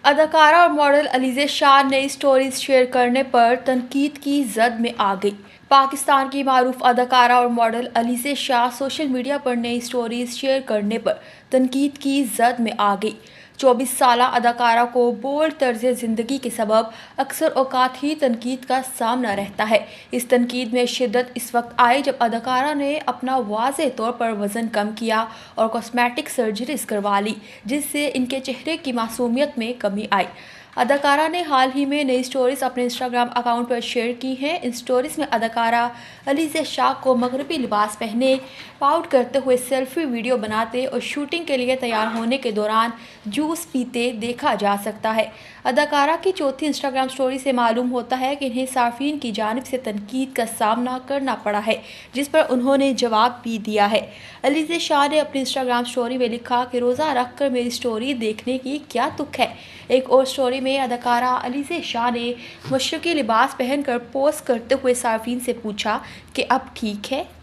अदाकारा और मॉडल अलीज़ा शाह नई स्टोरीज शेयर करने पर तनकीद की जद में आ गई। पाकिस्तान की मारूफ अदाकारा और model Aliza Shah social media पर नई स्टोरीज शेयर करने पर तनकीद की जद में आ गई। 24 साला अदाकारा को बोल्ड तर्ज ज़िंदगी के सबब अक्सर औकात ही तनकीद का सामना रहता है। इस तनकीद में शिद्दत इस वक्त आई जब अदाकारा ने अपना वाज़ेह तौर पर वज़न कम किया और कॉस्मेटिक सर्जरीज करवा ली, जिससे इनके चेहरे की मासूमियत में कमी आई। अदाकारा ने हाल ही में नई स्टोरीज अपने इंस्टाग्राम अकाउंट पर शेयर की हैं। इन स्टोरीज में अदाकारा अलीज़ा शाह को मगरबी लिबास पहने पाउट करते हुए सेल्फी वीडियो बनाते और शूटिंग के लिए तैयार होने के दौरान जूस पीते देखा जा सकता है। अदाकारा की चौथी इंस्टाग्राम स्टोरी से मालूम होता है कि इन्हें सार्फिन की जानिब से तनकीद का सामना करना पड़ा है, जिस पर उन्होंने जवाब भी दिया है। अलीज़ा शाह ने अपनी इंस्टाग्राम स्टोरी में लिखा कि रोज़ा रख कर मेरी स्टोरी देखने की क्या तुक है। एक और स्टोरी में अदाकारा अलीज़ा शाह ने मशरक़ी लिबास पहनकर पोस्ट करते हुए सार्फिन से पूछा कि अब ठीक है।